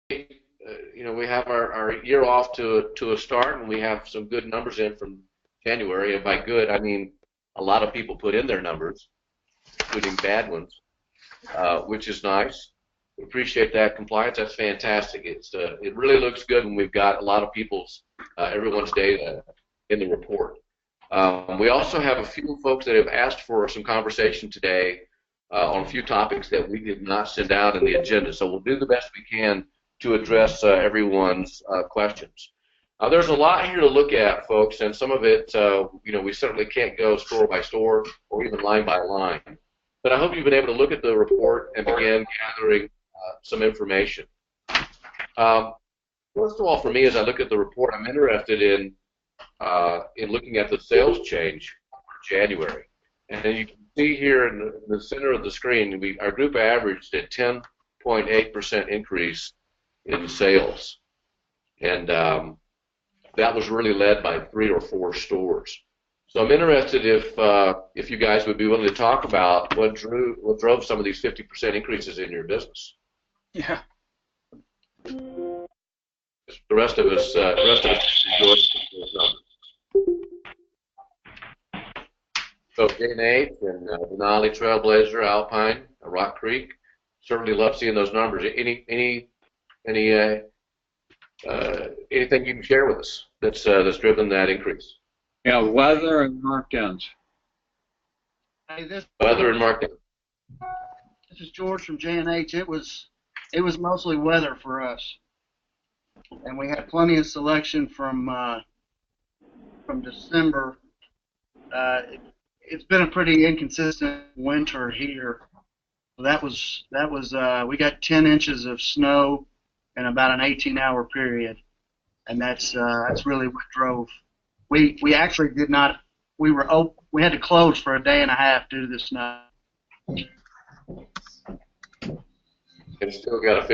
we have our year off to a start, and we have some good numbers in from January. And by good, I mean a lot of people put in their numbers, including bad ones, which is nice. We appreciate that compliance. That's fantastic. It really looks good when we've got a lot of everyone's data in the report. We also have a few folks that have asked for some conversation today on a few topics that we did not send out in the agenda. So we'll do the best we can to address everyone's questions. There's a lot here to look at, folks, and some of it, we certainly can't go store by store or even line by line. But I hope you've been able to look at the report and begin gathering some information. First of all, for me, as I look at the report, I'm interested in looking at the sales change for January. And you can see here in the center of the screen, our group averaged a 10.8% increase in sales. And that was really led by 3 or 4 stores. So I'm interested if you guys would be willing to talk about what drove some of these 50% increases in your business. Yeah. The rest of us enjoy those numbers. So J&H and Denali, Trailblazer, Alpine, Rock Creek, certainly love seeing those numbers. Anything you can share with us that's driven that increase? Yeah, weather and markdowns. Hey, Weather and markdowns. This is George from J&H. It was mostly weather for us, and we had plenty of selection from December. It's been a pretty inconsistent winter here. So that was we got 10 inches of snow in about an 18-hour period, and that's really what drove. We actually did not. We had to close for a day and a half due to the snow. And still got a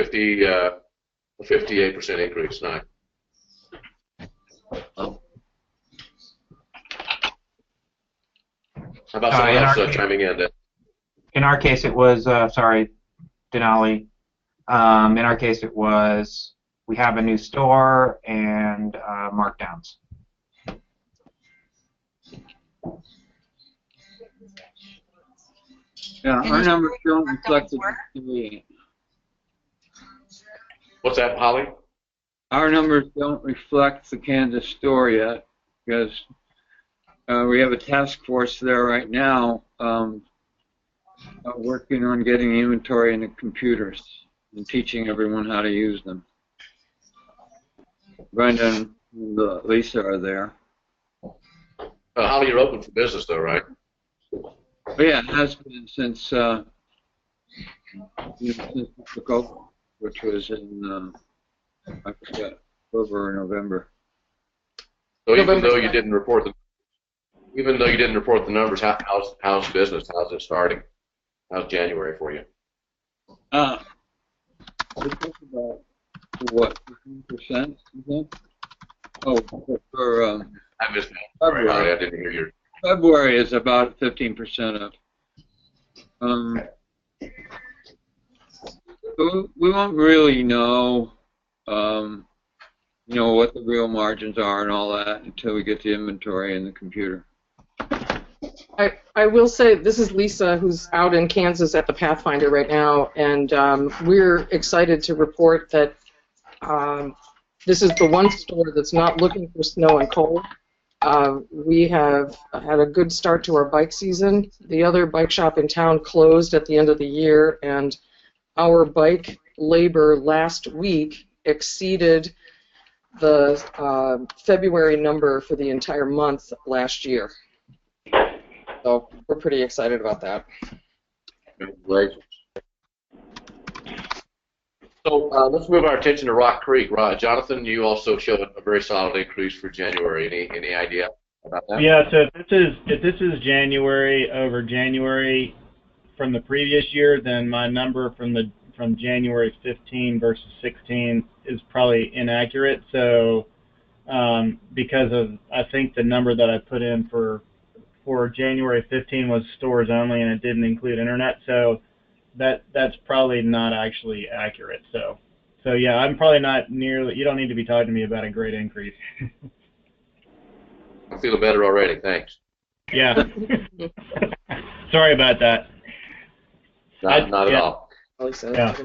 58% increase now. How about someone else chiming in? In our case, it was sorry, Denali. In our case, it was we have a new store and markdowns. Yeah, our numbers don't reflect the. What's that, Holly? Our numbers don't reflect the Kansas store yet because we have a task force there right now working on getting inventory in the computers and teaching everyone how to use them. Brenda and Lisa are there. Holly, you're open for business, though, right? But yeah, it has been since we took over, which was in I forget, October or November. So even though you didn't report the numbers, how's business? How's it starting? How's January for you? We talked about what 15%? Oh, for I missed that. Sorry, Holly, I didn't hear you. February is about 15% up. We won't really know, what the real margins are and all that until we get the inventory in the computer. I will say this is Lisa, who's out in Kansas at the Pathfinder right now, and we're excited to report that this is the one store that's not looking for snow and cold. We have had a good start to our bike season. The other bike shop in town closed at the end of the year, and our bike labor last week exceeded the February number for the entire month last year. So we're pretty excited about that. Congratulations. So let's move our attention to Rock Creek. Jonathan, you also showed a very solid increase for January. Any idea about that? Yeah. So if this is January over January from the previous year, then my number from January 15 versus 16 is probably inaccurate. So because of I think the number that I put in for January 15 was stores only and it didn't include internet. So that's probably not actually accurate. So So yeah, I'm probably not nearly. You don't need to be talking to me about a great increase. I'm feeling better already. Thanks. Yeah. Sorry about that. Not at yeah. all. Yeah.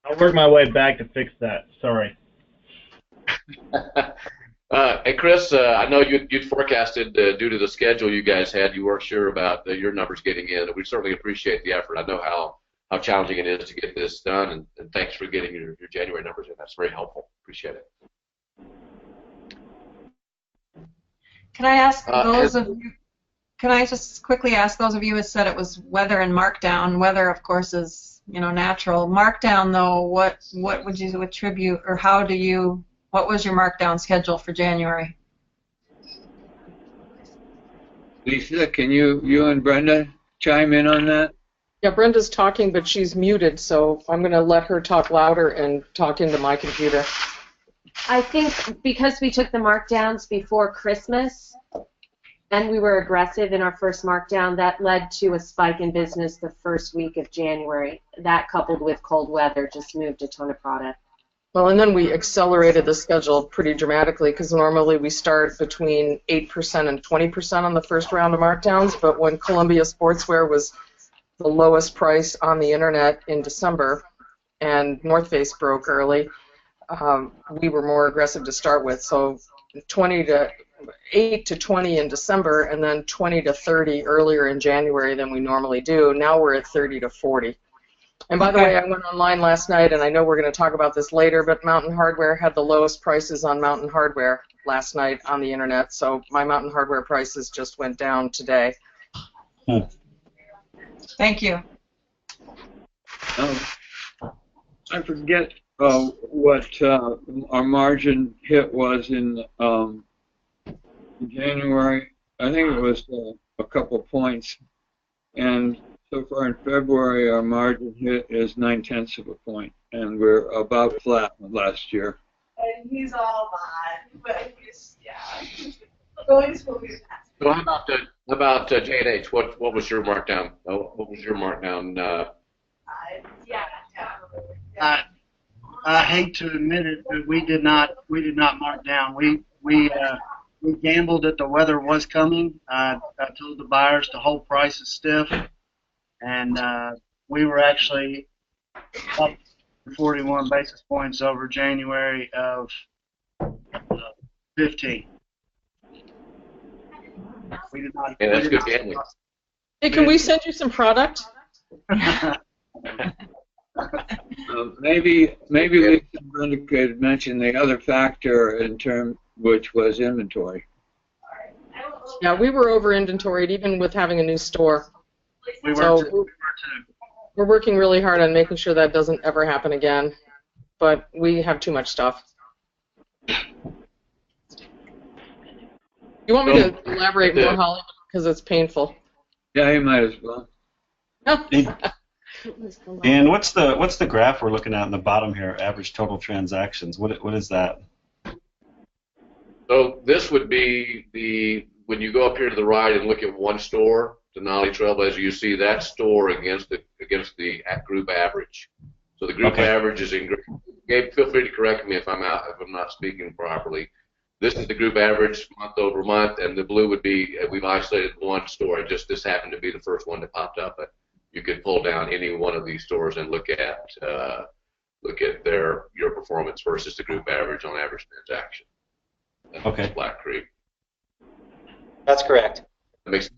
I'll work my way back to fix that. Sorry. Hey, Chris, I know you'd forecasted due to the schedule you guys had, you weren't sure about your numbers getting in. We certainly appreciate the effort. I know how challenging it is to get this done, and thanks for getting your January numbers in. That's very helpful. Appreciate it. Can I ask those of you? Can I just quickly ask those of you who said it was weather and markdown? Weather, of course, is natural. Markdown, though, what would you attribute, or what was your markdown schedule for January? Lisa, can you and Brenda chime in on that? Yeah, Brenda's talking, but she's muted, so I'm going to let her talk louder and talk into my computer. I think because we took the markdowns before Christmas and we were aggressive in our first markdown, that led to a spike in business the first week of January. That, coupled with cold weather, just moved a ton of product. Well, and then we accelerated the schedule pretty dramatically because normally we start between 8% and 20% on the first round of markdowns, but when Columbia Sportswear was the lowest price on the internet in December and North Face broke early, we were more aggressive to start with. So 8 to 20 in December, and then 20 to 30 earlier in January than we normally do. Now we're at 30 to 40. And by the way, I went online last night, and I know we're going to talk about this later, but Mountain Hardwear had the lowest prices on Mountain Hardwear last night on the internet. So my Mountain Hardwear prices just went down today. Thank you. I forget what our margin hit was in January. I think it was a couple points, and so far in February our margin hit is 0.9 of a point, and we're about flat with last year. And he's all mine, but he's, yeah. Going to school is So how about J&H? What was your markdown? What was your markdown? yeah, definitely. I hate to admit it, but we did not mark down. We gambled that the weather was coming. I told the buyers to hold prices stiff, and we were actually up 41 basis points over January of 15. We did not. Yeah, that's good gambling. Hey, can we send you some product? Maybe Lisa and Brenda could mention the other factor in term, which was inventory. Yeah, we were over inventoried even with having a new store. We were So too. we're working really hard on making sure that doesn't ever happen again. But we have too much stuff. You want me to elaborate more, Holly? Because it's painful. Yeah, you might as well. And what's the graph we're looking at in the bottom here? Average total transactions. What is that? So this would be when you go up here to the right and look at one store, Denali Trailblazer, you see that store against the group average. So the group average is in. Gabe, feel free to correct me if I'm not speaking properly. This is the group average month over month, and the blue would be we've isolated one store. This happened to be the first one that popped up, but you could pull down any one of these stores and look at your performance versus the group average on average transaction. Okay. Black Creek. That's correct. That makes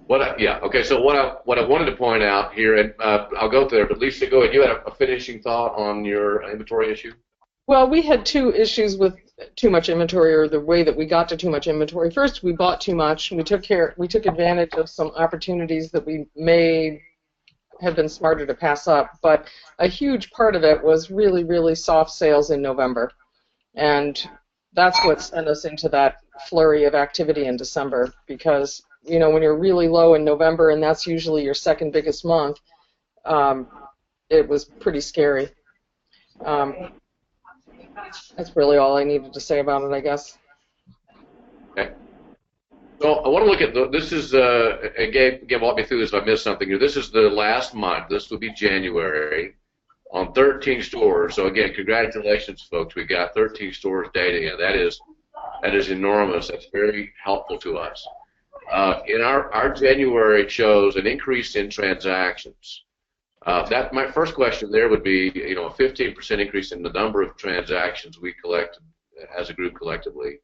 okay. So what I wanted to point out here, and I'll go there, but Lisa, go ahead. You had a finishing thought on your inventory issue. Well, we had two issues with too much inventory, or the way that we got to too much inventory. First, we bought too much. We took advantage of some opportunities that we may have been smarter to pass up. But a huge part of it was really, really soft sales in November, and that's what sent us into that flurry of activity in December. Because when you're really low in November, and that's usually your second biggest month, it was pretty scary. That's really all I needed to say about it, I guess. Okay. So I want to look at this is Gabe, walk me through this if I missed something here. This is the last month. This will be January. on 13 stores. So again, congratulations, folks. We got 13 stores data in. That is enormous. That's very helpful to us. In our January shows an increase in transactions. That my first question there would be, a 15% increase in the number of transactions we collected as a group collectively.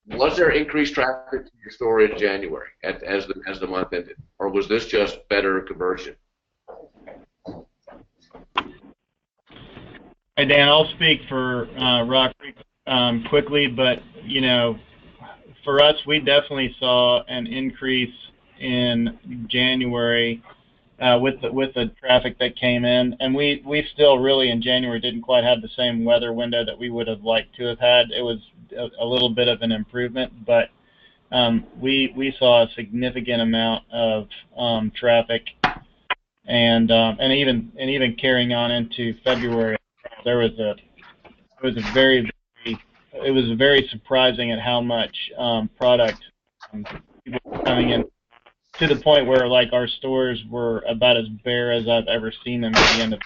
Was there increased traffic to your store in January as the month ended, or was this just better conversion? Hey Dan, I'll speak for Rock Creek quickly, but for us, we definitely saw an increase in January with the traffic that came in, and we still really in January didn't quite have the same weather window that we would have liked to have had. It was a little bit of an improvement, but we saw a significant amount of traffic, and even carrying on into February, it was very surprising at how much product people were coming in, to the point where like our stores were about as bare as I've ever seen them at the end of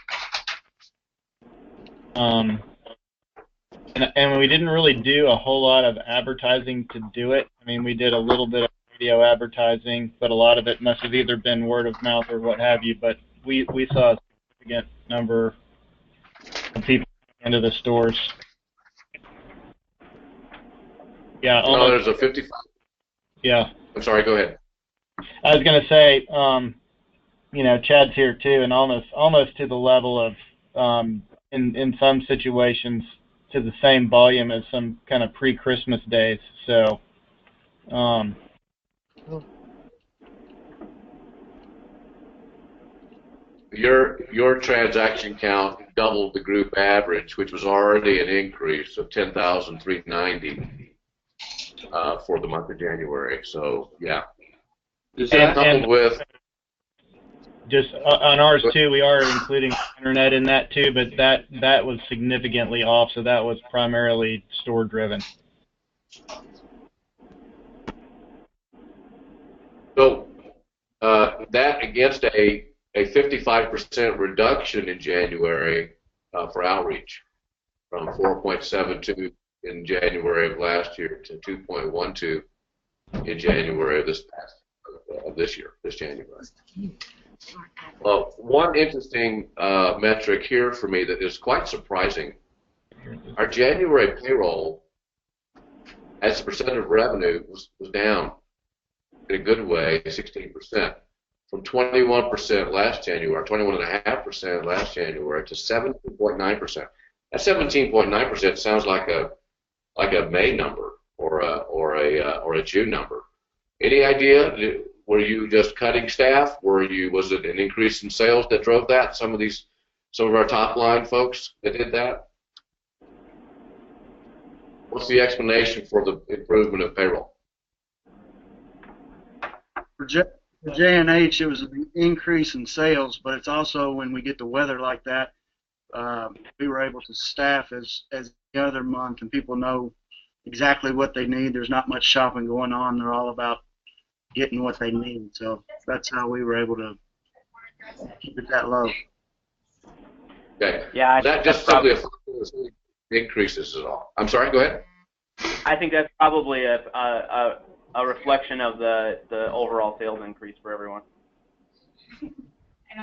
and we didn't really do a whole lot of advertising to do it. I mean, we did a little bit of radio advertising, but a lot of it must have either been word of mouth or what have you, but we saw a significant number of people into the stores. Yeah. There's a 55. Yeah. I'm sorry, go ahead. I was going to say, Chad's here too, and almost to the level of, in some situations, to the same volume as some kind of pre-Christmas days. So, your transaction count doubled the group average, which was already an increase of 10,390 for the month of January. So, yeah. And with just on ours too, we are including internet in that too, but that was significantly off, so that was primarily store driven. So that against a 55% reduction in January for outreach, from 4.72 in January of last year to 2.12 in January of this January. Well, one interesting metric here for me that is quite surprising, our January payroll as a percent of revenue was down in a good way, 16%, from 21% last January, 21.5% last January to 17.9%. That 17.9% sounds like a May number or a June number. Any idea? Were you just cutting staff? Was it an increase in sales that drove that? Some of our top line folks that did that? What's the explanation for the improvement of payroll? For J&H, it was an increase in sales, but it's also when we get the weather like that, we were able to staff as the other month, and people know exactly what they need. There's not much shopping going on. They're all about getting what they need. So that's how we were able to keep it that low. Okay. Yeah, that just simply increases it all. I'm sorry, go ahead. I think that's probably a reflection of the overall sales increase for everyone.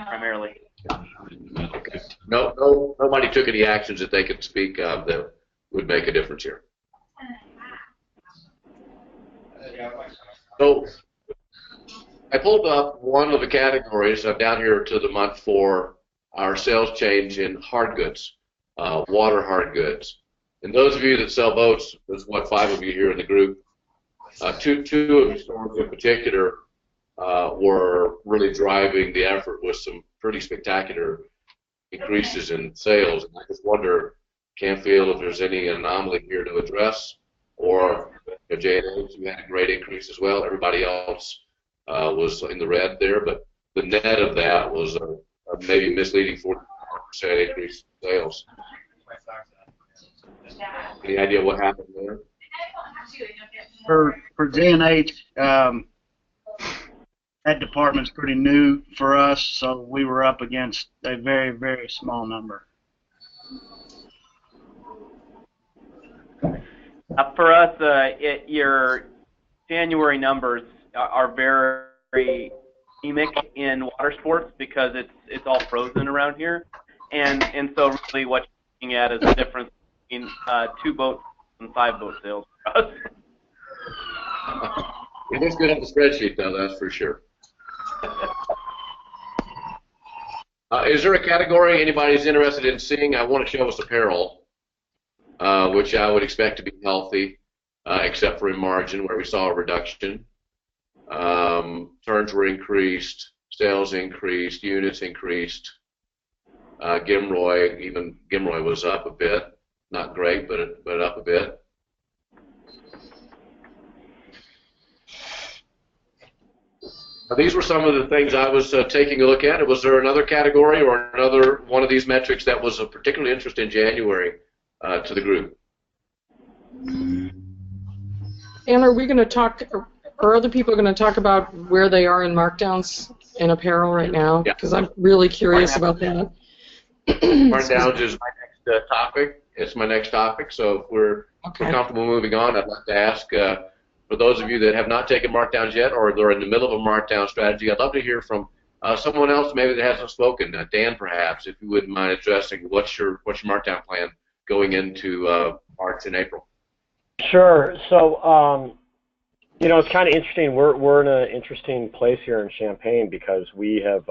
Primarily. Okay. Nobody took any actions that they could speak of that would make a difference here. So I pulled up one of the categories down here to the month for our sales change in hard goods, water hard goods. And those of you that sell boats, there's what, 5 of you here in the group, two of the stores in particular were really driving the effort with some pretty spectacular increases in sales. And I just wonder, Canfield, if there's any anomaly here to address, or J&H, you had a great increase as well. Everybody else was in the red there, but the net of that was a maybe misleading 40% increase in sales. Any idea what happened there? For J&H, that department's pretty new for us, so we were up against a very, very small number. For us, your January numbers are very anemic in water sports because it's all frozen around here, and so really what you're looking at is the difference between 2 boat and 5 boat sales for us. It looks good on the spreadsheet, though, that's for sure. Is there a category anybody's interested in seeing? I want to show us apparel, which I would expect to be healthy, except for in margin where we saw a reduction. Turns were increased, sales increased, units increased. Gimroy was up a bit, not great, but up a bit. These were some of the things I was taking a look at. Was there another category or another one of these metrics that was of particular interest in January to the group? And are we going to talk, are other people going to talk about where they are in markdowns in apparel right now? Because I'm really curious about that. Markdowns is my next topic. It's my next topic. So if we're comfortable moving on, I'd like to ask, for those of you that have not taken markdowns yet or they're in the middle of a markdown strategy, I'd love to hear from someone else maybe that hasn't spoken. Dan, perhaps, if you wouldn't mind addressing what's your markdown plan going into March and April. Sure. So, you know, it's kind of interesting. We're in an interesting place here in Champaign because we have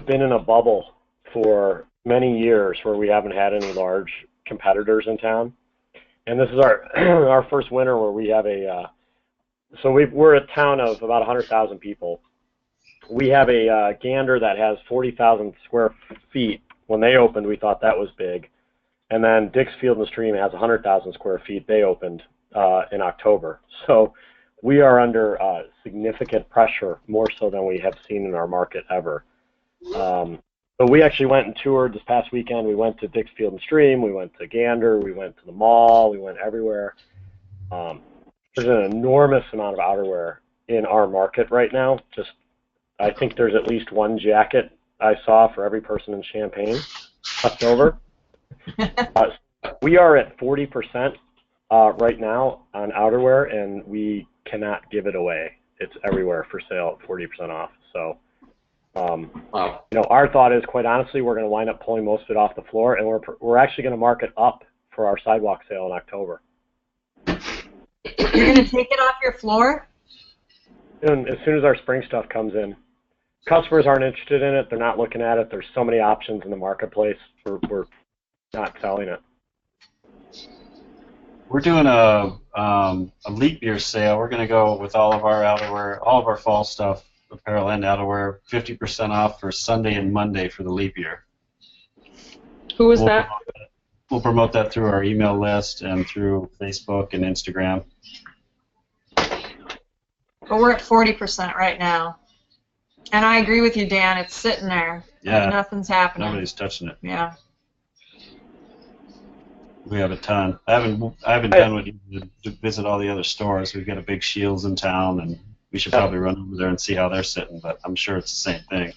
been in a bubble for many years where we haven't had any large competitors in town, and this is our first winter where we have we're a town of about 100,000 people. We have a Gander that has 40,000 square feet. When they opened, we thought that was big. And then Dick's Field and Stream has 100,000 square feet. They opened in October. So we are under significant pressure, more so than we have seen in our market ever. But we actually went and toured this past weekend. We went to Dick's Field and Stream. We went to Gander. We went to the mall. We went everywhere. There's an enormous amount of outerwear in our market right now. I think there's at least one jacket I saw for every person in Champaign left over. We are at 40% right now on outerwear, and we cannot give it away. It's everywhere for sale at 40% off. So, you know, our thought is, quite honestly, we're going to wind up pulling most of it off the floor, and we're actually going to mark it up for our sidewalk sale in October. You're going to take it off your floor? And as soon as our spring stuff comes in. Customers aren't interested in it. They're not looking at it. There's so many options in the marketplace. We're not selling it. We're doing a leap year sale. We're going to go with all of our outerwear, all of our fall stuff, apparel and outerwear, 50% off for Sunday and Monday for the leap year. Who is that? We'll promote that through our email list and through Facebook and Instagram. But we're at 40% right now. And I agree with you, Dan. It's sitting there. Yeah. Nothing's happening. Nobody's touching it. Yeah. We have a ton. I haven't done with you to visit all the other stores. We've got a big Shields in town, and we should probably run over there and see how they're sitting. But I'm sure it's the same thing.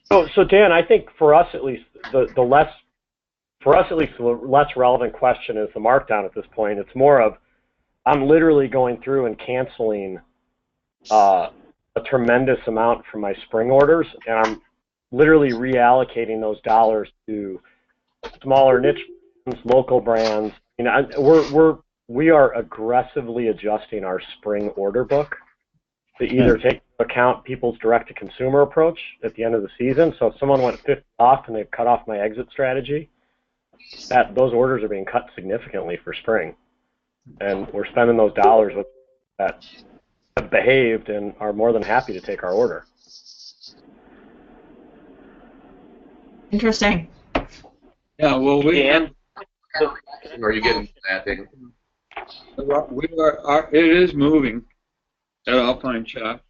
So Dan, I think for us at least, the less relevant question is the markdown at this point. It's more of, I'm literally going through and canceling a tremendous amount from my spring orders, and I'm literally reallocating those dollars to smaller niche brands, local brands. You know, we are aggressively adjusting our spring order book to either take into account people's direct-to-consumer approach at the end of the season. So if someone went 50 off and they've cut off my exit strategy, those orders are being cut significantly for spring, and we're spending those dollars with that have behaved and are more than happy to take our order. Interesting. Yeah, well, Are you getting that thing? It is moving at Alpine Shop,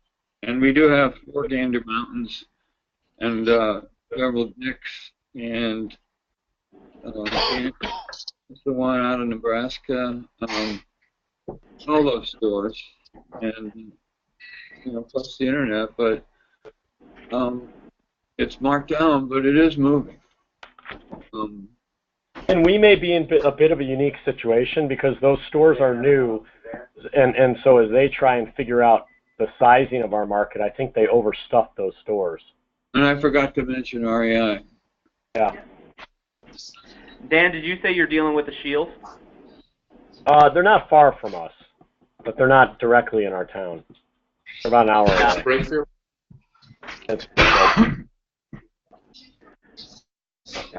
and we do have 4 Gander Mountains and several Dick's, and it's the one out of Nebraska. All those stores, and plus the internet, but it's marked down, but it is moving. And we may be in a bit of a unique situation because those stores are new, and so as they try and figure out the sizing of our market, I think they overstuffed those stores. And I forgot to mention REI. Yeah. Dan, did you say you're dealing with the Shields? They're not far from us, but they're not directly in our town. They're about an hour away. Springfield? It's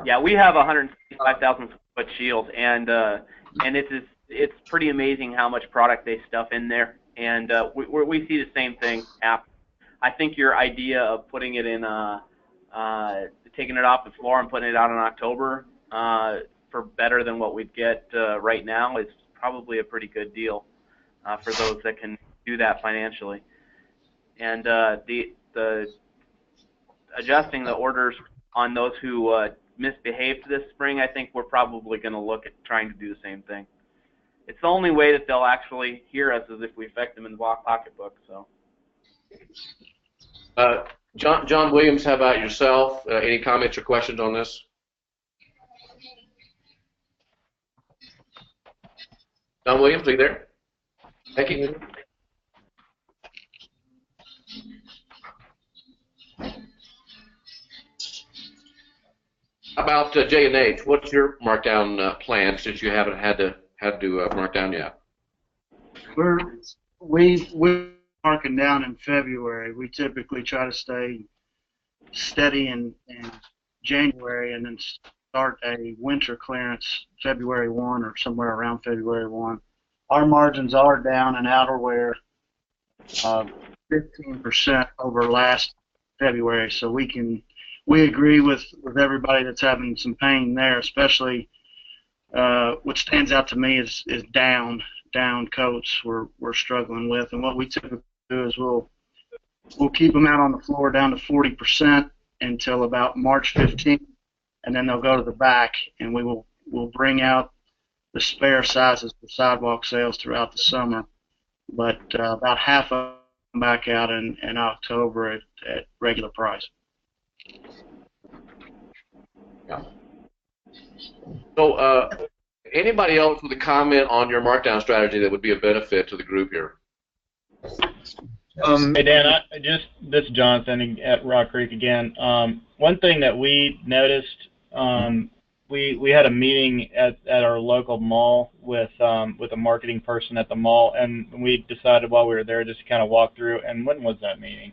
Yeah, we have 165,000 foot Shields, and it's pretty amazing how much product they stuff in there, and we see the same thing happen. I think your idea of putting it in, taking it off the floor and putting it out in October for better than what we'd get right now is probably a pretty good deal for those that can do that financially. And the adjusting the orders on those who misbehaved this spring, I think we're probably going to look at trying to do the same thing. It's the only way that they'll actually hear us is if we affect them in the pocketbook. So, John Williams, how about yourself? Any comments or questions on this? John Williams, are you there? Thank you. How about J&H? What's your markdown plan since you haven't had to mark down yet? We're marking down in February. We typically try to stay steady in January and then start a winter clearance February 1 or somewhere around February 1. Our margins are down in outerwear 15% over last February, so we agree with everybody that's having some pain there, especially what stands out to me is down coats we're struggling with, and what we typically do is we'll keep them out on the floor down to 40% until about March 15th, and then they'll go to the back, and we'll bring out the spare sizes for sidewalk sales throughout the summer, but about half of them back out in October at regular price. Yeah. So, anybody else with a comment on your markdown strategy that would be a benefit to the group here? Hey Dan, this is Jonathan at Rock Creek again. One thing that we noticed, we had a meeting at our local mall with a marketing person at the mall, and we decided while we were there just to kind of walk through. And when was that meeting?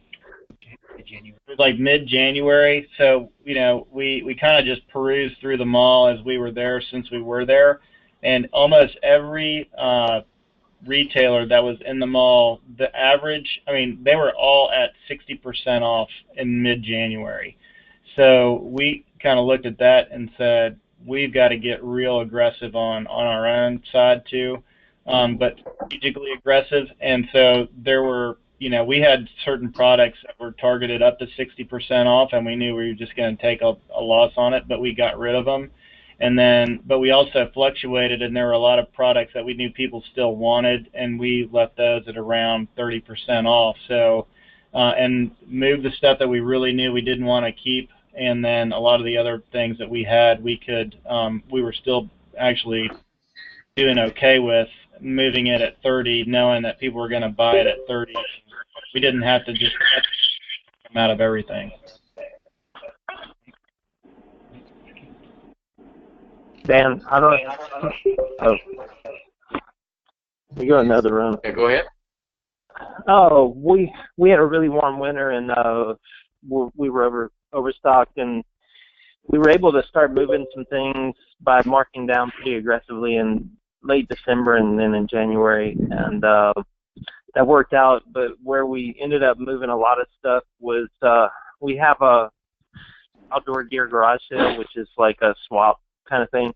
It was like mid-January, so we kind of just perused through the mall as we were there since we were there, and almost every retailer that was in the mall, the average, they were all at 60% off in mid-January. So we kind of looked at that and said, we've got to get real aggressive on our own side too, but strategically aggressive, and so there were we had certain products that were targeted up to 60% off, and we knew we were just going to take a loss on it, but we got rid of them. But we also fluctuated, and there were a lot of products that we knew people still wanted, and we left those at around 30% off. So, and moved the stuff that we really knew we didn't want to keep, and then a lot of the other things that we had, we were still actually doing okay with moving it at 30, knowing that people were going to buy it at 30. We didn't have to just come out of everything. Dan, I don't. Oh, we go in another room. Yeah, go ahead. Oh, we had a really warm winter, and we were overstocked, and we were able to start moving some things by marking down pretty aggressively in late December and then in January, and that worked out. But where we ended up moving a lot of stuff was we have a outdoor gear garage sale, which is like a swap kind of thing,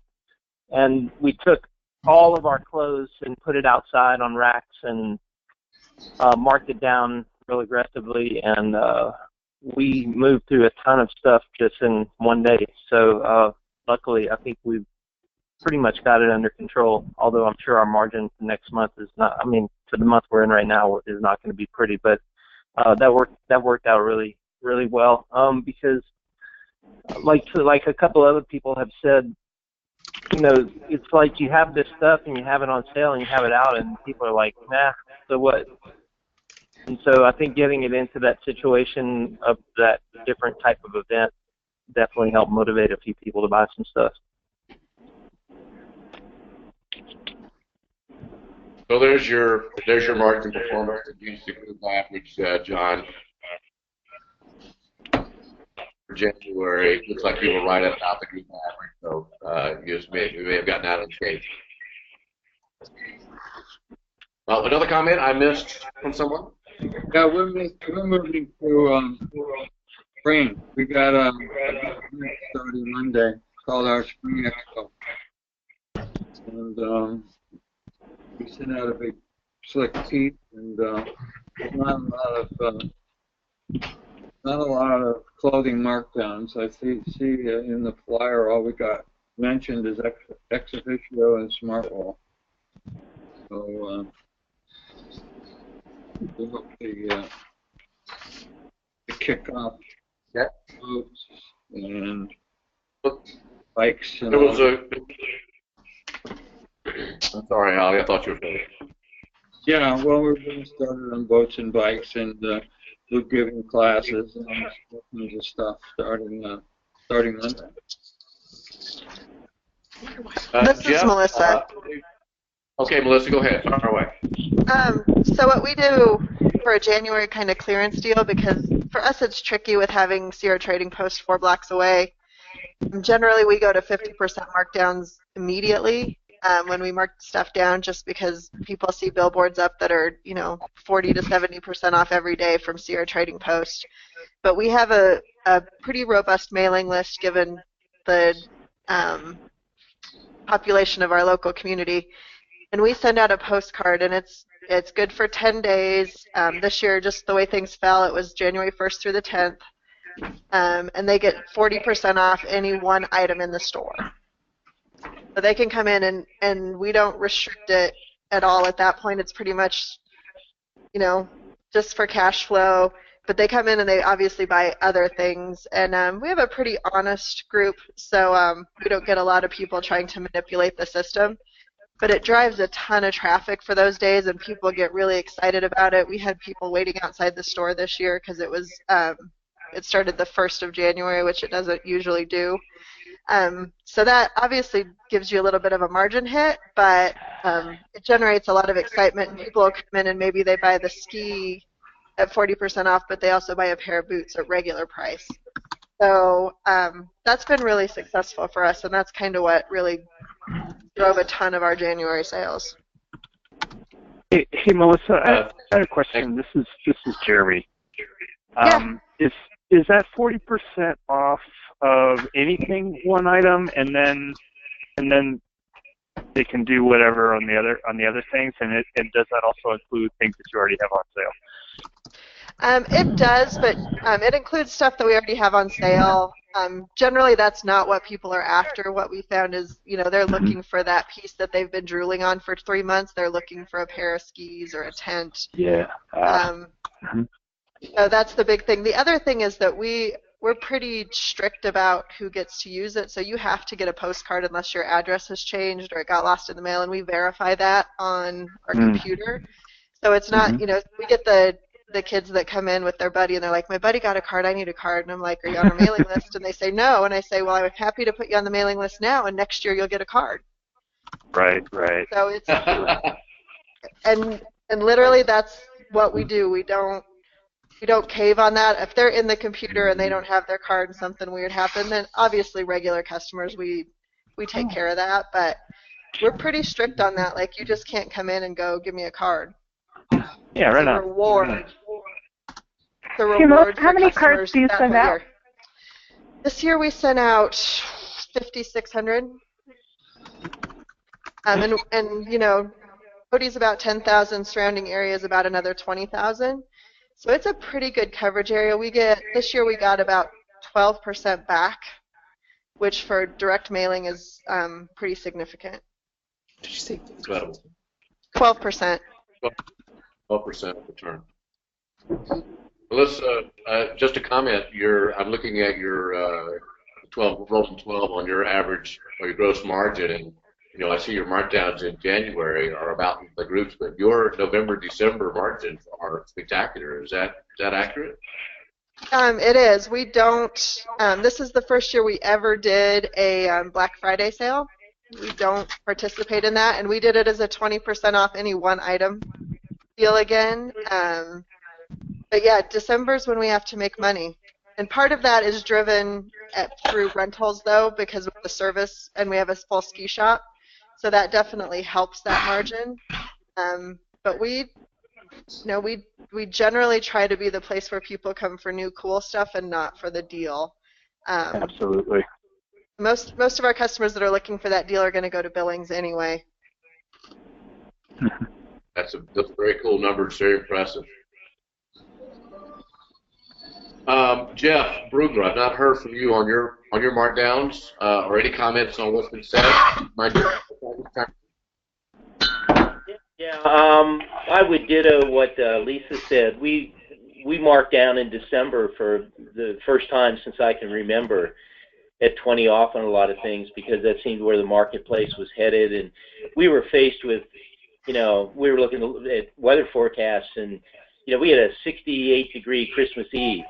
and we took all of our clothes and put it outside on racks and marked it down real aggressively, and we moved through a ton of stuff just in one day. So luckily, I think we've pretty much got it under control, although I'm sure our margin for next month is not, for the month we're in right now, is not going to be pretty, but that worked out really well. Because like a couple other people have said, you know, it's like you have this stuff and you have it on sale and you have it out and people are like, nah, so what? And so I think getting it into that situation of that different type of event definitely helped motivate a few people to buy some stuff. So there's your margin performance to use the group average, John. For January, looks like you were right at about the group average, so you may have gotten out of the case. Well, another comment I missed from someone? Yeah, we're moving to spring. We got a event starting Monday called our Spring Expo. And we sent out a big slick sheet, and not a lot of clothing markdowns. I see in the flyer all we got mentioned is ex officio and Smartwall. So we hope the kickoff boots and bikes and there was a. I'm sorry, Ali. I thought you were finished. Yeah, well, we're getting started on boats and bikes, and we're giving classes and all kinds of stuff starting Monday. This Jeff, is Melissa. Okay, Melissa, go ahead. Fire away. So what we do for a January kind of clearance deal, because for us it's tricky with having Sierra Trading Post 4 blocks away. Generally, we go to 50% markdowns immediately when we mark stuff down, just because people see billboards up that are, 40 to 70% off every day from Sierra Trading Post. But we have a pretty robust mailing list given the population of our local community, and we send out a postcard, and it's good for 10 days. This year, just the way things fell, it was January 1st through the 10th. And they get 40% off any one item in the store. So they can come in and we don't restrict it at all at that point. It's pretty much, just for cash flow. But they come in and they obviously buy other things. And we have a pretty honest group, so we don't get a lot of people trying to manipulate the system. But it drives a ton of traffic for those days, and people get really excited about it. We had people waiting outside the store this year because it was it started the 1st of January, which it doesn't usually do. So that obviously gives you a little bit of a margin hit, but it generates a lot of excitement, and people will come in and maybe they buy the ski at 40% off, but they also buy a pair of boots at regular price. So that's been really successful for us, and that's kind of what really drove a ton of our January sales. Hey Melissa, I had a question. This is Jeremy. Is that 40% off of anything, one item, and then they can do whatever on the other things, and does that also include things that you already have on sale? It does, but it includes stuff that we already have on sale. Generally, that's not what people are after. What we found is, they're looking for that piece that they've been drooling on for 3 months. They're looking for a pair of skis or a tent. Yeah. So that's the big thing. The other thing is that we're pretty strict about who gets to use it. So you have to get a postcard unless your address has changed or it got lost in the mail, and we verify that on our computer. So it's not, we get the kids that come in with their buddy and they're like, my buddy got a card, I need a card. And I'm like, are you on our mailing list? And they say no. And I say, well, I'm happy to put you on the mailing list now, and next year you'll get a card. Right. So it's, and literally that's what we do. We don't cave on that. If they're in the computer and they don't have their card and something weird happened, then obviously regular customers, we take care of that. But we're pretty strict on that. Like, you just can't come in and go, give me a card. Yeah, right on. Reward. The reward. How many cards do you send out? This year we sent out 5,600. And Cody's about 10,000, surrounding areas about another 20,000. So it's a pretty good coverage area. This year we got about 12% back, which for direct mailing is pretty significant. Did you say incredible? 12%. 12% return. Melissa, just a comment. I'm looking at your rolling 12 on your average or your gross margin, and I see your markdowns in January are about the groups, but your November, December margins are spectacular. Is that accurate? It is. We don't. This is the first year we ever did a Black Friday sale. We don't participate in that, and we did it as a 20% off any one item deal again. But yeah, December's when we have to make money, and part of that is driven through rentals though, because of the service, and we have a full ski shop, so that definitely helps that margin. But we generally try to be the place where people come for new cool stuff and not for the deal. Absolutely. Most of our customers that are looking for that deal are going to go to Billings anyway. That's very cool number. It's very impressive. Jeff Brugler, I've not heard from you on your markdowns or any comments on what's been said. Yeah, I would ditto what Lisa said. We marked down in December for the first time since I can remember at 20 off on a lot of things, because that seemed where the marketplace was headed, and we were faced with, we were looking at weather forecasts, and we had a 68-degree Christmas Eve,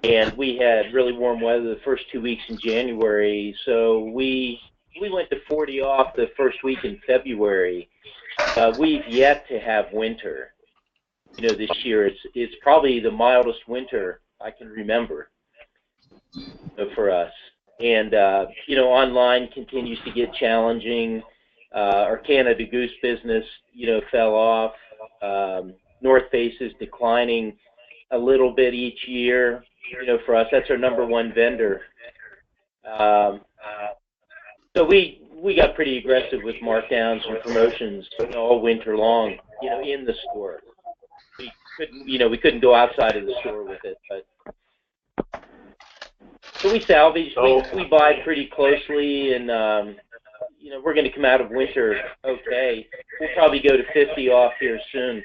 and we had really warm weather the first 2 weeks in January, so we went to 40 off the first week in February. We've yet to have winter, this year. It's probably the mildest winter I can remember for us. And, online continues to get challenging. Our Canada Goose business, fell off. North Face is declining a little bit each year, for us. That's our number one vendor. So we got pretty aggressive with markdowns and promotions all winter long, in the store. We couldn't go outside of the store with it, but so we salvage. We buy pretty closely, and we're going to come out of winter okay. We'll probably go to 50 off here soon,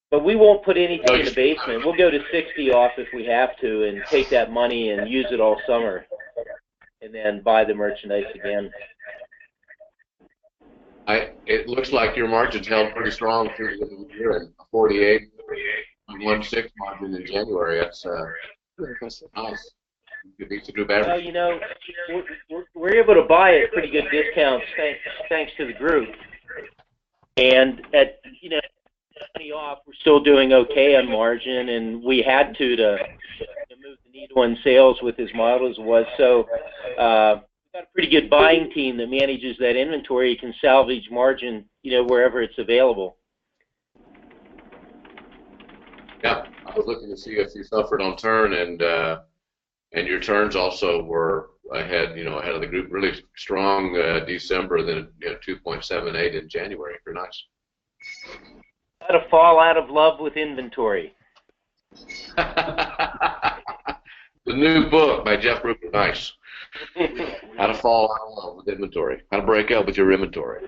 but we won't put anything in the basement. We'll go to 60 off if we have to, and take that money and use it all summer, and then buy the merchandise again. It looks like your margins held pretty strong through the year, and 48.16 margin in January. That's nice. It needs to do better. Well, we're able to buy at pretty good discounts thanks to the group, and at 20 off, we're still doing okay on margin, and we had to move the needle in sales with as mild as it was. So we've got a pretty good buying team that manages that inventory, can salvage margin, wherever it's available. Yeah, I was looking to see if you suffered on turn, and your turns also were ahead, ahead of the group. Really strong December, then 2.78 in January. Very nice. How to fall out of love with inventory. The new book by Jeff Rupert. Nice. How to fall out of love with inventory. How to break up with your inventory.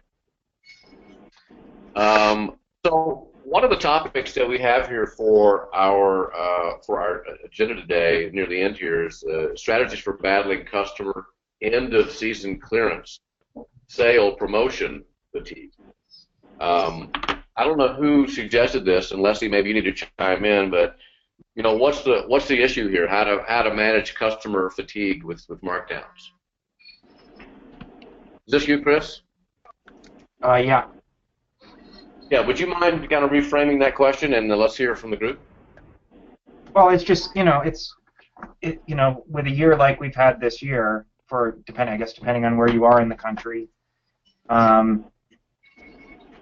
So one of the topics that we have here for our agenda today, near the end here, is strategies for battling customer end of season clearance, sale, promotion fatigue. I don't know who suggested this, and Leslie, maybe you need to chime in, but what's the issue here? How to manage customer fatigue with markdowns? Is this you, Chris? Yeah. Yeah. Would you mind kind of reframing that question, and let's hear from the group? Well, it's just with a year like we've had this year, depending on where you are in the country,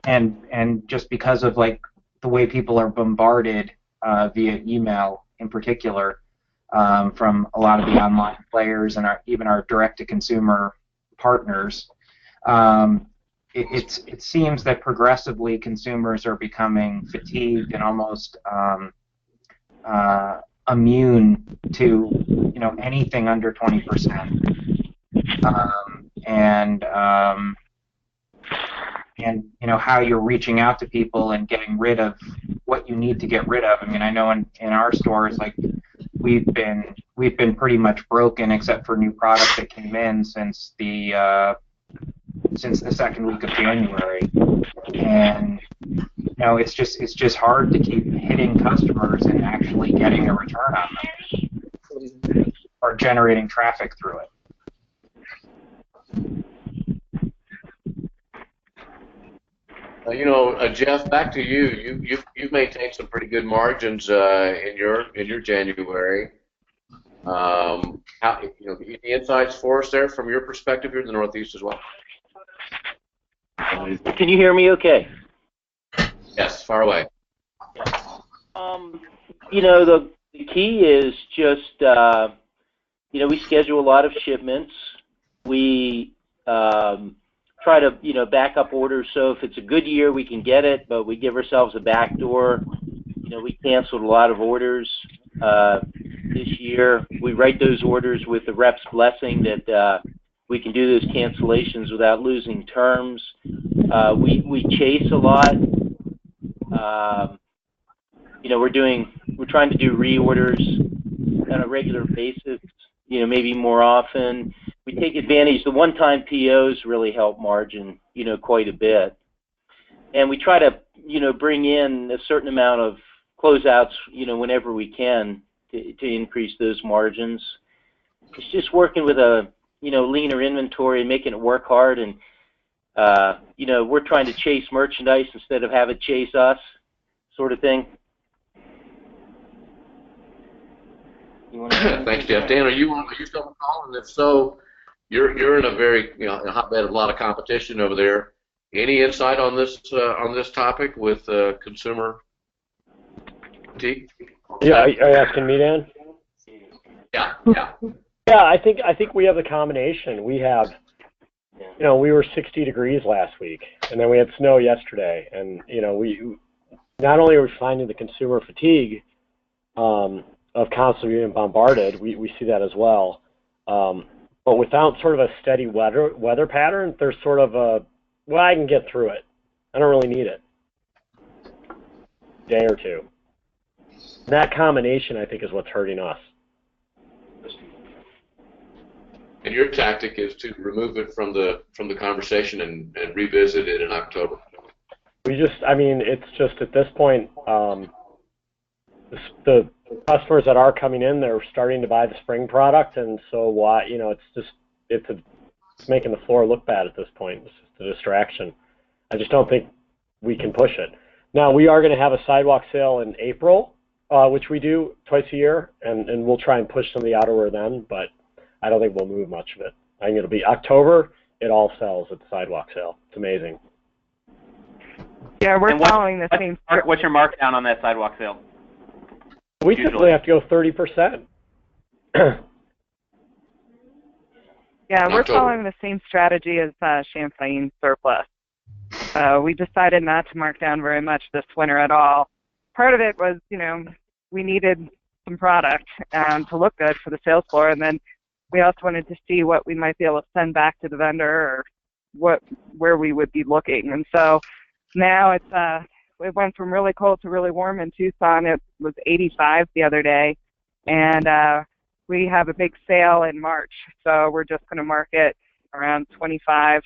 and just because of the way people are bombarded via email in particular from a lot of the online players and even our direct-to-consumer partners, it seems that progressively consumers are becoming fatigued and almost immune to anything under 20%, and how you're reaching out to people and getting rid of what you need to get rid of. I mean, I know in our stores, like we've been pretty much broken except for new product that came in since the second week of January, and it's just hard to keep hitting customers and actually getting a return on them or generating traffic through it. Jeff, back to you. You've maintained some pretty good margins in your January. How the insights for us there from your perspective here in the Northeast as well? Can you hear me okay? Yes, far away. The key is just, we schedule a lot of shipments. We try to, back up orders. So if it's a good year, we can get it, but we give ourselves a back door. We canceled a lot of orders this year. We write those orders with the rep's blessing that we can do those cancellations without losing terms. We chase a lot. We're trying to do reorders on a regular basis, maybe more often. We take advantage. The one-time POs really help margin, quite a bit. And we try to, bring in a certain amount of closeouts, whenever we can to increase those margins. It's just working with a, leaner inventory and making it work hard. And, we're trying to chase merchandise instead of have it chase us, sort of thing. Thanks, Jeff. Dan, are you still on the call? And if so, you're in a very hotbed of a lot of competition over there. Any insight on this topic with consumer fatigue? Yeah, are you asking me, Dan? Yeah. Yeah, I think we have the combination. We have, we were 60 degrees last week, and then we had snow yesterday, and we not only are we finding the consumer fatigue of constantly being bombarded, we see that as well. But without sort of a steady weather pattern, there's sort of I can get through it. I don't really need it. Day or two. That combination, I think, is what's hurting us. And your tactic is to remove it from the conversation and revisit it in October. It's just at this point, the customers that are coming in, they're starting to buy the spring product, and so why? It's making the floor look bad at this point. It's just a distraction. I just don't think we can push it. Now we are going to have a sidewalk sale in April, which we do twice a year, and we'll try and push some of the outerwear then, but I don't think we'll move much of it. I think it'll be October. It all sells at the sidewalk sale. It's amazing. Yeah, we're following the same. What's your markdown on that sidewalk sale? We typically have to go 30%. Yeah, we're following the same strategy as Champlain Surplus. We decided not to mark down very much this winter at all. Part of it was, we needed some product to look good for the sales floor, and then we also wanted to see what we might be able to send back to the vendor or where we would be looking. And so now it went from really cold to really warm in Tucson. It was 85 the other day, and we have a big sale in March, so we're just going to market around 25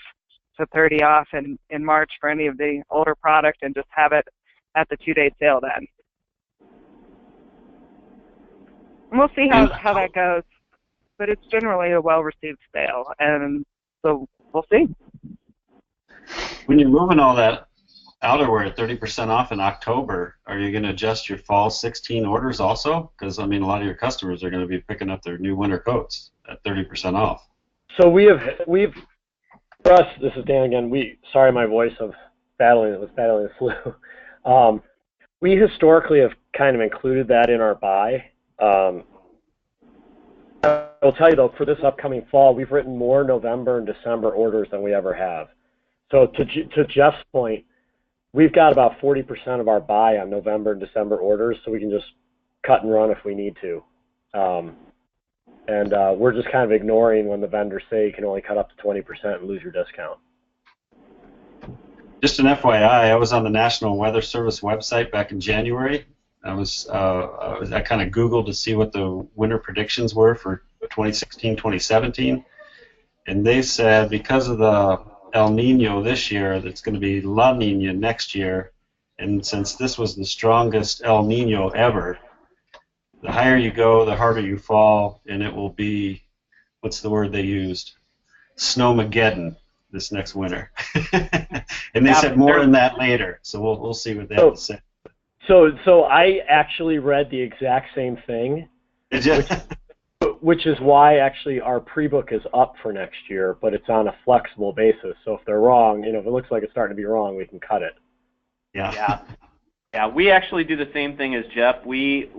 to 30 off in March for any of the older product and just have it at the 2-day sale then. And we'll see how that goes, but it's generally a well-received sale, and so we'll see. When you're moving all that outerwear at 30% off in October, are you going to adjust your fall 16 orders also? Because, a lot of your customers are going to be picking up their new winter coats at 30% off. So we've for us, this is Dan again, sorry my voice of battling the flu. We historically have kind of included that in our buy. I'll tell you though, for this upcoming fall, we've written more November and December orders than we ever have. So to Jeff's point, we've got about 40% of our buy on November and December orders, so we can just cut and run if we need to. And we're just kind of ignoring when the vendors say you can only cut up to 20% and lose your discount. Just an FYI, I was on the National Weather Service website back in January. I kind of Googled to see what the winter predictions were for 2016, 2017, and they said because of the El Nino this year, that's going to be La Nina next year, and since this was the strongest El Nino ever, the higher you go, the harder you fall, and it will be, what's the word they used? Snowmageddon this next winter. And they said more on that later, so we'll see what they have to say. So I actually read the exact same thing, which is why actually our pre-book is up for next year, but it's on a flexible basis. So if they're wrong, if it looks like it's starting to be wrong, we can cut it. Yeah. We actually do the same thing as Jeff. We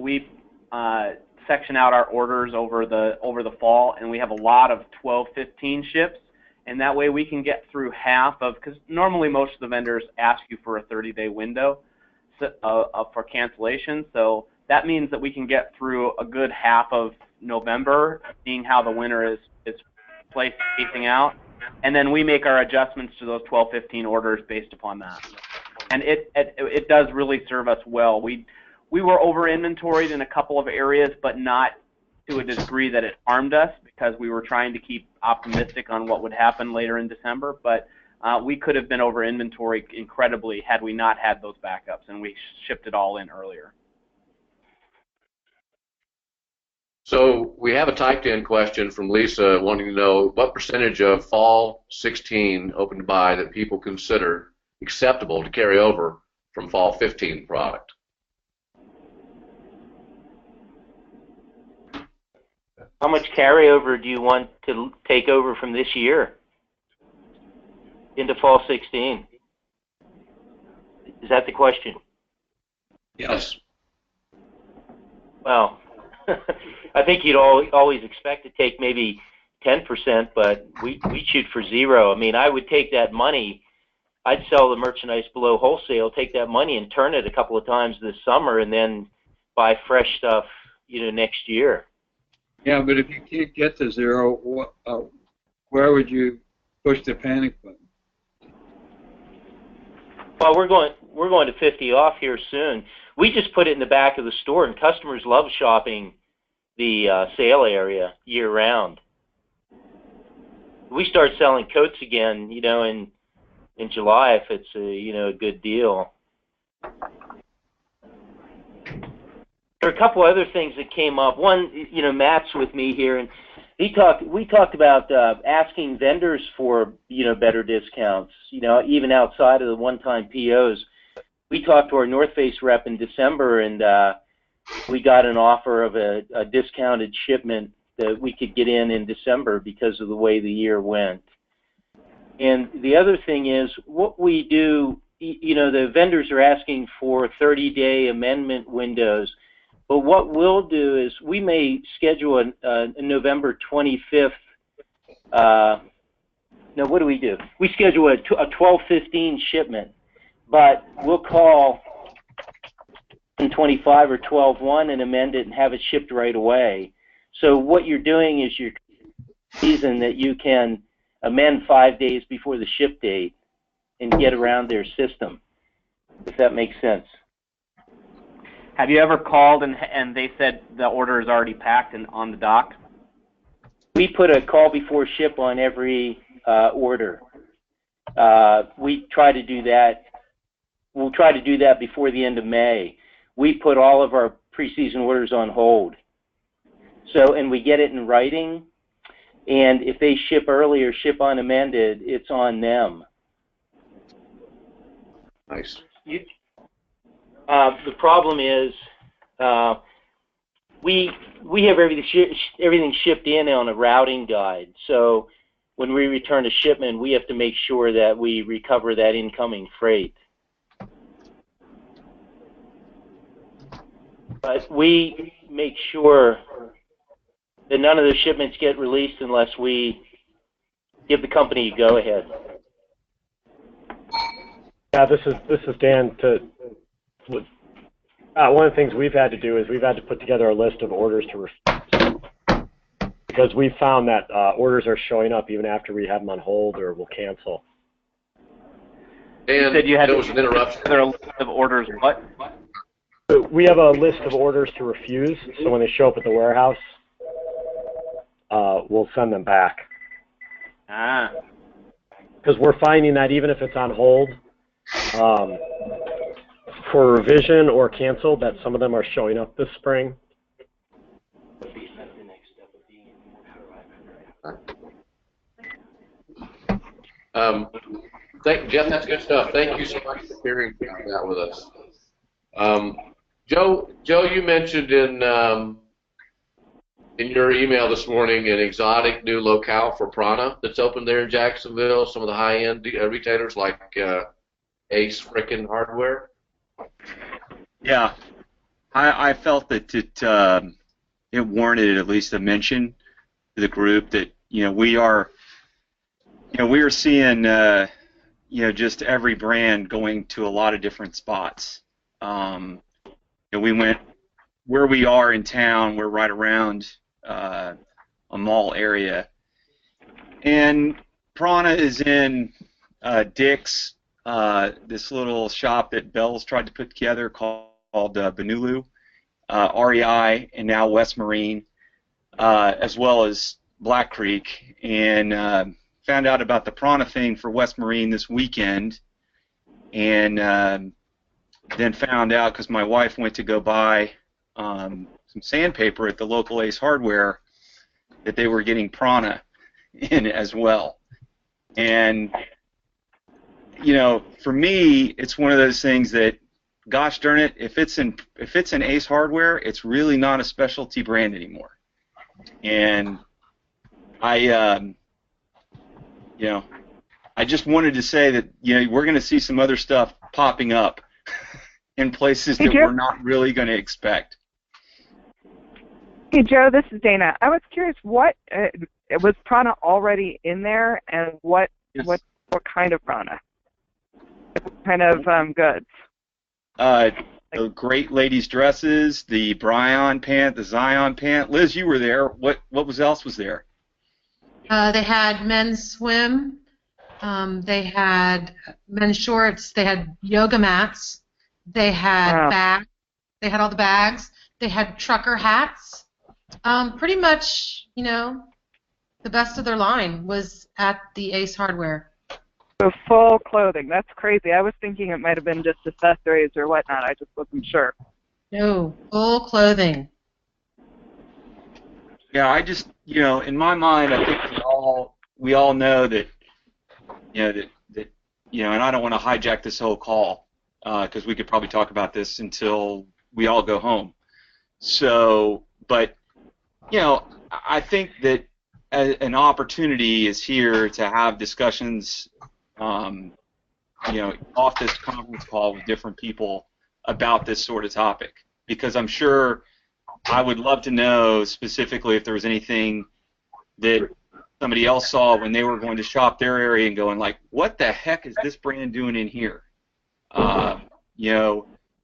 section out our orders over the fall, and we have a lot of 12-15 ships, and that way we can get through half of, because normally most of the vendors ask you for a 30-day window for cancellation, so that means that we can get through a good half of November, seeing how the winter is pacing out, and then we make our adjustments to those 12-15 orders based upon that. And it does really serve us well. We were over-inventoried in a couple of areas, but not to a degree that it harmed us, because we were trying to keep optimistic on what would happen later in December. But we could have been over-inventoried incredibly had we not had those backups, and we shipped it all in earlier. So we have a typed-in question from Lisa wanting to know what percentage of fall 16 open to buy that people consider acceptable to carry over from fall 15 product. How much carryover do you want to take over from this year into fall 16? Is that the question? Yes. Well, I think you'd always expect to take maybe 10%, but we shoot for 0. I mean, I would take that money, I'd sell the merchandise below wholesale, take that money and turn it a couple of times this summer, and then buy fresh stuff, next year. Yeah, but if you can't get to 0, where would you push the panic button? Well, we're going to 50 off here soon. We just put it in the back of the store, and customers love shopping the sale area year round. We start selling coats again, in July if it's a good deal. There are a couple other things that came up. One, Matt's with me here, and we talked about asking vendors for better discounts, even outside of the one-time POs. We talked to our North Face rep in December, and we got an offer of a discounted shipment that we could get in December because of the way the year went. And the other thing is, what we do, the vendors are asking for 30-day amendment windows. But what we'll do is we may schedule a November 25th. No, what do? We schedule a 12-15 shipment, but we'll call 25 or 12-1 and amend it and have it shipped right away. So what you're doing is you're reason that you can amend 5 days before the ship date and get around their system, if that makes sense. Have you ever called and they said the order is already packed and on the dock? We put a call before ship on every order. We try to do that. We'll try to do that before the end of May. We put all of our preseason orders on hold. So, and we get it in writing. And if they ship early or ship unamended, it's on them. Nice. The problem is we have everything shipped in on a routing guide. So when we return a shipment, we have to make sure that we recover that incoming freight. But we make sure that none of the shipments get released unless we give the company a go-ahead. Yeah, this is Dan. One of the things we've had to do is we've had to put together a list of orders to refuse, because we found that orders are showing up even after we have them on hold or we'll cancel. Dan, said you had there was an interruption. There are a list of orders. What? We have a list of orders to refuse, so when they show up at the warehouse, we'll send them back. Ah. Because we're finding that even if it's on hold for revision or canceled, that some of them are showing up this spring. Jeff, that's good stuff. Thank you so much for sharing that with us. Joe, you mentioned in your email this morning an exotic new locale for Prana that's opened there in Jacksonville. Some of the high-end retailers like Ace Frickin' Hardware. Yeah, I felt that it warranted at least a mention to the group that we are seeing just every brand going to a lot of different spots. We went where we are in town. We're right around a mall area, and Prana is in Dick's, this little shop that Bell's tried to put together called Benulu, REI, and now West Marine, as well as Black Creek, and found out about the Prana thing for West Marine this weekend, and then found out because my wife went to go buy some sandpaper at the local Ace Hardware that they were getting Prana in as well. And for me, it's one of those things that, gosh darn it, if it's in Ace Hardware, it's really not a specialty brand anymore. And I just wanted to say that we're going to see some other stuff popping up in places that we're not really going to expect. Hey Joe, this is Dana. I was curious, what was Prana already in there, and what kind of Prana? What kind of goods? The great ladies' dresses, the Bryon pant, the Zion pant. Liz, you were there. What else was there? They had men's swim. They had men's shorts. They had yoga mats. They had bags. They had all the bags. They had trucker hats. Pretty much, the best of their line was at the Ace Hardware. So full clothing. That's crazy. I was thinking it might have been just accessories or whatnot. I just wasn't sure. No, full clothing. Yeah, I just, in my mind, I think we all know that, and I don't want to hijack this whole call because we could probably talk about this until we all go home. So, but, I think that an opportunity is here to have discussions, off this conference call with different people about this sort of topic, because I'm sure I would love to know specifically if there was anything that somebody else saw when they were going to shop their area and going like, what the heck is this brand doing in here?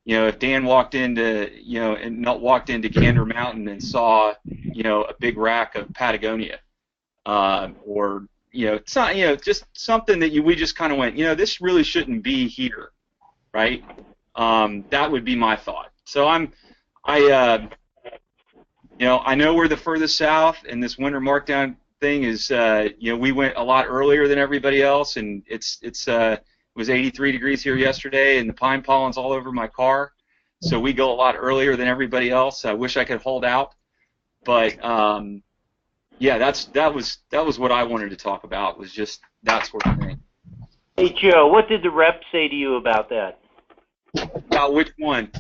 If Dan walked into, Gander Mountain and saw, a big rack of Patagonia, or it's not, just something that we just kind of went, this really shouldn't be here, right? That would be my thought. So I know we're the furthest south, and this winter markdown thing is, we went a lot earlier than everybody else, and it was 83 degrees here yesterday, and the pine pollen's all over my car, so we go a lot earlier than everybody else. I wish I could hold out, but yeah, that was what I wanted to talk about, was just that sort of thing. Hey Joe, what did the rep say to you about that? About which one?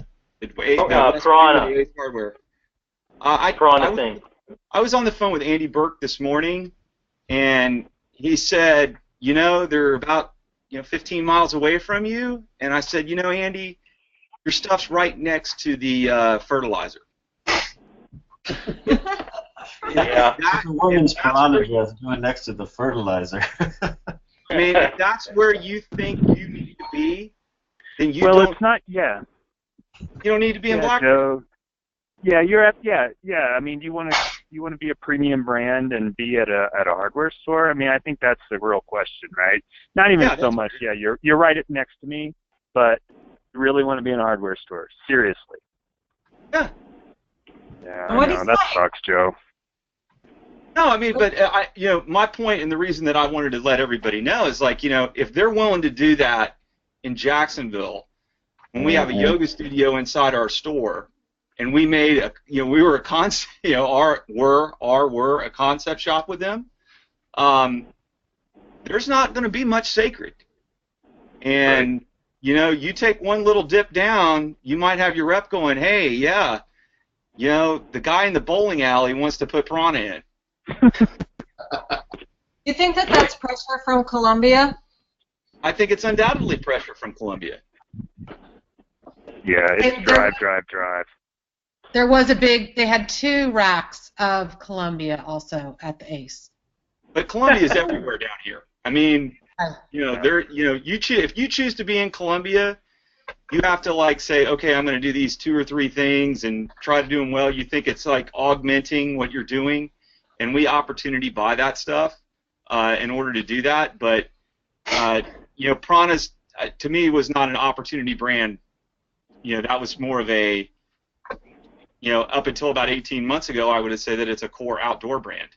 Prana. Hardware. Prana thing. I was on the phone with Andy Burke this morning, and he said, they're about 15 miles away from you, and I said, Andy, your stuff's right next to the fertilizer. Yeah, the women's Prana dress going next to the fertilizer. I mean, if that's where you think you need to be, then you well, don't. It's not. Yeah. You don't need to be in Black. Joe. Yeah, you're at. Yeah. I mean, you want to you want to be a premium brand and be at a hardware store? I mean, I think that's the real question, right? Not even so much. Yeah, you're right next to me, but you really want to be in a hardware store? Seriously? Yeah. Yeah, I know that sucks, Joe. No, I mean, but my point and the reason that I wanted to let everybody know is like, if they're willing to do that in Jacksonville, when we have a yoga studio inside our store, and we made we were a concept, we're a concept shop with them. There's not going to be much sacred, and you take one little dip down, you might have your rep going, hey, yeah, the guy in the bowling alley wants to put prana in. You think that that's pressure from Columbia? I think it's undoubtedly pressure from Columbia. Yeah, it's drive. There was they had 2 racks of Columbia also at the Ace. But Columbia is everywhere down here. I mean, if you choose to be in Columbia, you have to say, okay, I'm going to do these 2 or 3 things and try to do them well. You think it's like augmenting what you're doing, and we opportunity buy that stuff in order to do that. But Prana's to me was not an opportunity brand. That was more of a up until about 18 months ago, I would have said that it's a core outdoor brand.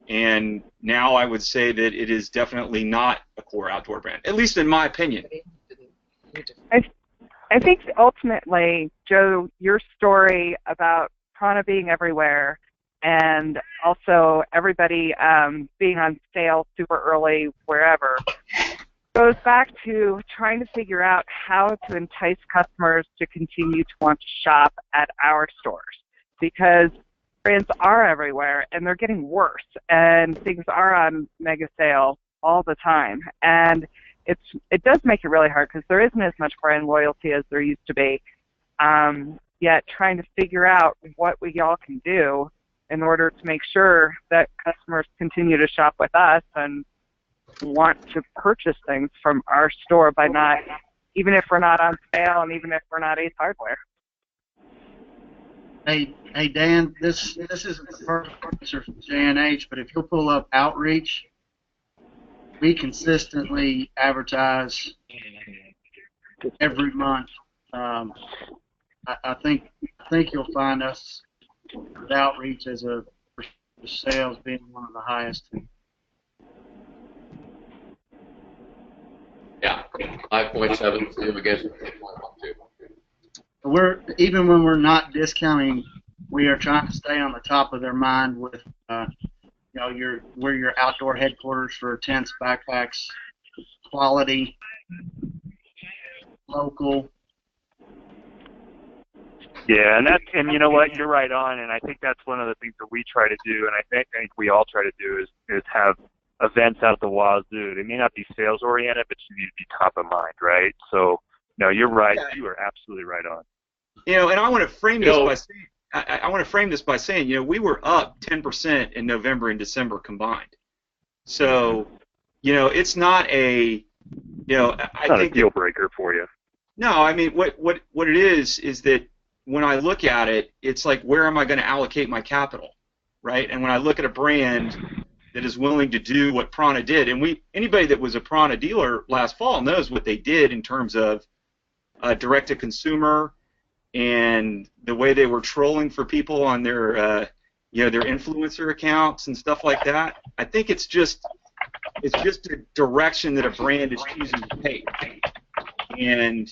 And now I would say that it is definitely not a core outdoor brand, at least in my opinion. I think ultimately, Joe, your story about Prana being everywhere and also everybody being on sale super early wherever goes back to trying to figure out how to entice customers to continue to want to shop at our stores, because brands are everywhere and they're getting worse and things are on mega sale all the time, and it does make it really hard because there isn't as much brand loyalty as there used to be, yet trying to figure out what we all can do in order to make sure that customers continue to shop with us and want to purchase things from our store by not, even if we're not on sale and even if we're not Ace Hardware. Hey Dan, this isn't the perfect answer from J&H, but if you'll pull up Outreach, we consistently advertise every month. I think you'll find us with Outreach as a sales being one of the highest. Yeah, 5.72 against 8.12. Even when we're not discounting, we are trying to stay on the top of their mind with, we're your outdoor headquarters for tents, backpacks, quality, local. Yeah, and you know what, you're right on, and I think that's one of the things that we try to do, and I think we all try to do is have events out the wazoo. They may not be sales oriented, but you need to be top of mind, right? So, no, you're right. You are absolutely right on. And I want to frame this by saying, I want to frame this by saying, we were up 10% in November and December combined. So, it's not a, I not think a deal breaker for you. No, I mean, what it is that when I look at it, it's like, where am I going to allocate my capital, right? And when I look at a brand that is willing to do what Prana did, and anybody that was a Prana dealer last fall knows what they did in terms of direct-to-consumer and the way they were trolling for people on their their influencer accounts and stuff like that. I think it's just a direction that a brand is choosing to take, and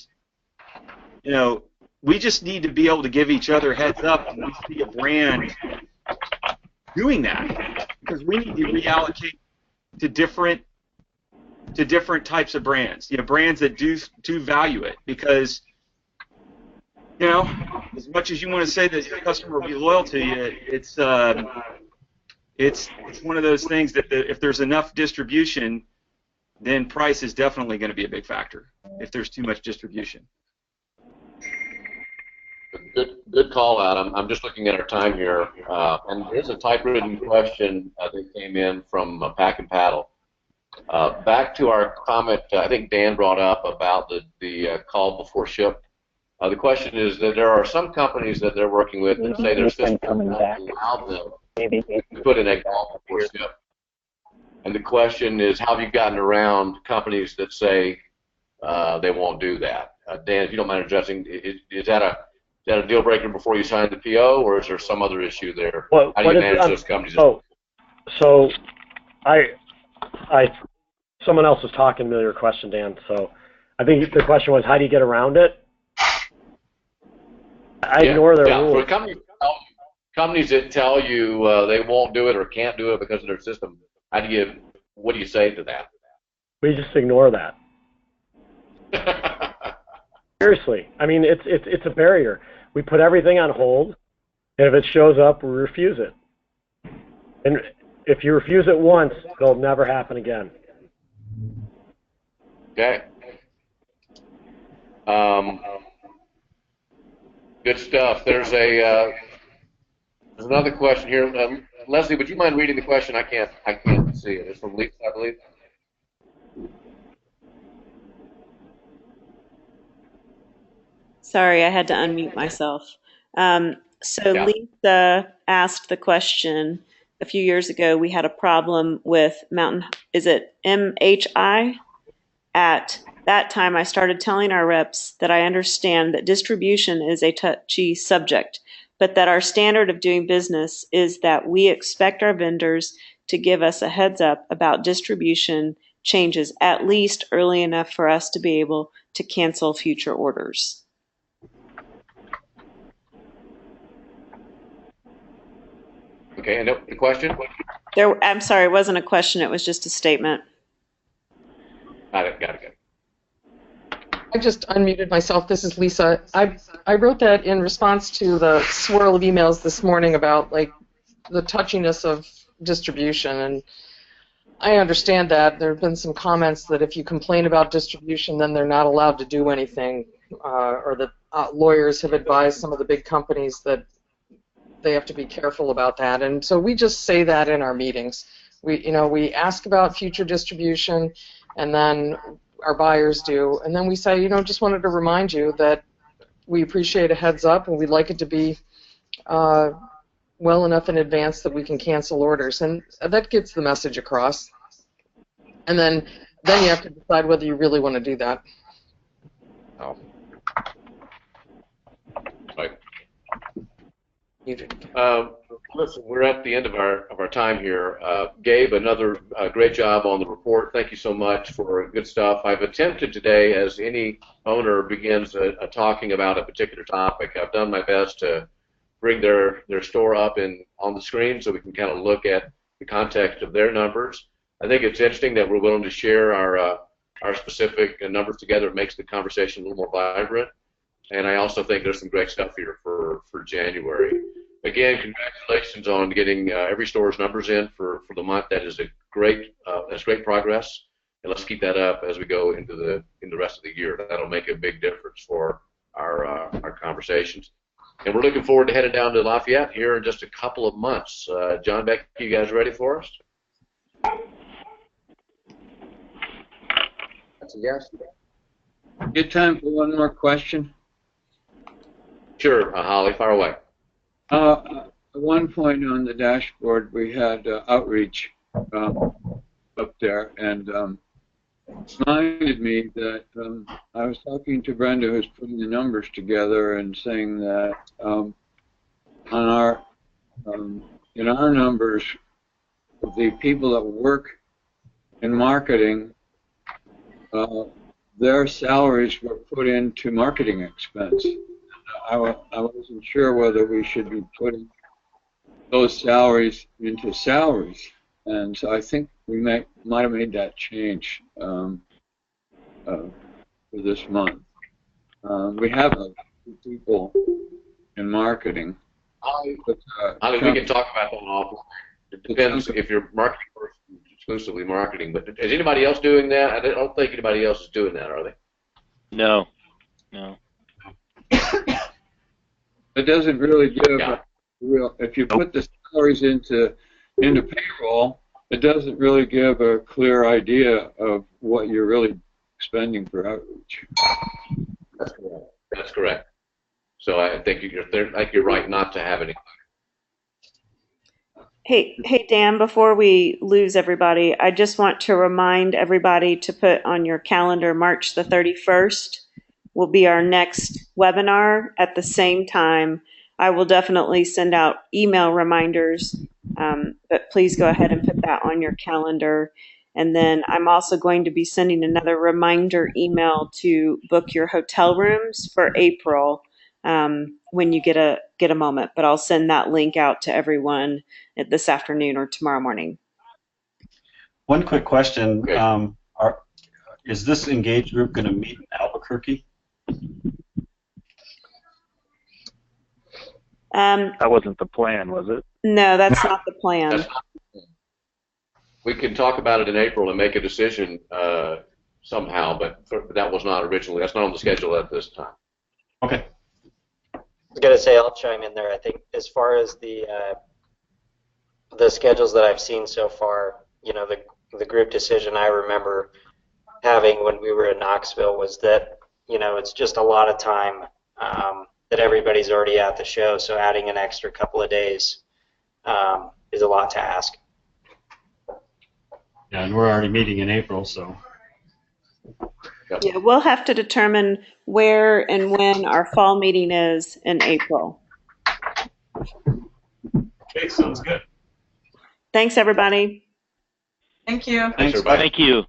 we just need to be able to give each other heads up when we see a brand doing that, because we need to reallocate to different types of brands. Brands that do value it, because as much as you want to say that your customer will be loyal to you, it's one of those things that if there's enough distribution, then price is definitely going to be a big factor if there's too much distribution. Good call, Adam. I'm just looking at our time here, and here's a typewritten question that came in from Pack and Paddle. Back to our comment, I think Dan brought up about the call before ship. The question is that there are some companies that they're working with that say their system allow them maybe. Put in a golf course, yeah. And the question is, how have you gotten around companies that say they won't do that? Dan, if you don't mind addressing, is that a deal breaker before you sign the PO, or is there some other issue there? How do you manage those companies? So someone else was talking to your question, Dan. So I think the question was, how do you get around it? I ignore their rules. For companies that tell you they won't do it or can't do it because of their system, what do you say to that? We just ignore that. Seriously, I mean, it's a barrier. We put everything on hold, and if it shows up, we refuse it. And if you refuse it once, it'll never happen again. Okay. Good stuff. There's another question here. Leslie, would you mind reading the question? I can't see it. It's from Lisa, I believe. Sorry, I had to unmute myself. Lisa asked the question, a few years ago we had a problem with is it MHI? At that time I started telling our reps that I understand that distribution is a touchy subject, but that our standard of doing business is that we expect our vendors to give us a heads up about distribution changes at least early enough for us to be able to cancel future orders. Okay, and the question? I'm sorry, it wasn't a question, it was just a statement. Got it. I just unmuted myself. This is Lisa. I wrote that in response to the swirl of emails this morning about like the touchiness of distribution, and I understand that. There have been some comments that if you complain about distribution, then they're not allowed to do anything, or that lawyers have advised some of the big companies that they have to be careful about that, and so we just say that in our meetings. We ask about future distribution, and then our buyers do, and then we say, just wanted to remind you that we appreciate a heads up, and we'd like it to be well enough in advance that we can cancel orders, and that gets the message across. And then you have to decide whether you really want to do that. Oh. Right. Listen, we're at the end of our time here. Gabe, another great job on the report. Thank you so much for good stuff. I've attempted today, as any owner begins talking about a particular topic, I've done my best to bring their store up on the screen so we can kind of look at the context of their numbers. I think it's interesting that we're willing to share our specific numbers together. It makes the conversation a little more vibrant. And I also think there's some great stuff here for January. Again, congratulations on getting every store's numbers in for the month. That is great progress, and let's keep that up as we go into the rest of the year. That'll make a big difference for our conversations. And we're looking forward to heading down to Lafayette here in just a couple of months. John, Becky, you guys ready for us? That's a yes. Good time for one more question. Sure, Holly, fire away. At one point on the dashboard, we had outreach up there, and reminded me that I was talking to Brenda, who's putting the numbers together, and saying that in our numbers, the people that work in marketing, their salaries were put into marketing expense. I wasn't sure whether we should be putting those salaries into salaries, and so I think we might have made that change for this month. We have a few people in marketing. Holly, we can talk about that offline. It depends if you're marketing person, exclusively marketing, but is anybody else doing that? I don't think anybody else is doing that, are they? No. It doesn't really give a real. If you put the salaries into payroll, it doesn't really give a clear idea of what you're really spending for outreach. That's correct. That's correct. So I think you're right not to have any. Hey, Dan, before we lose everybody, I just want to remind everybody to put on your calendar March the 31st will be our next webinar at the same time. I will definitely send out email reminders, but please go ahead and put that on your calendar. And then I'm also going to be sending another reminder email to book your hotel rooms for April when you get a moment. But I'll send that link out to everyone this afternoon or tomorrow morning. One quick question. Is this Engage group going to meet in Albuquerque? That wasn't the plan, was it? No, that's not the plan. We can talk about it in April and make a decision somehow, but that was not originally. That's not on the schedule at this time. Okay. I was gonna say I'll chime in there. I think as far as the schedules that I've seen so far, you know, the group decision I remember having when we were in Knoxville was that, you know, it's just a lot of time that everybody's already at the show, so adding an extra couple of days is a lot to ask. Yeah, and we're already meeting in April, so. Yeah, we'll have to determine where and when our fall meeting is in April. Okay, sounds good. Thanks, everybody. Thank you. Thanks, everybody. Thank you.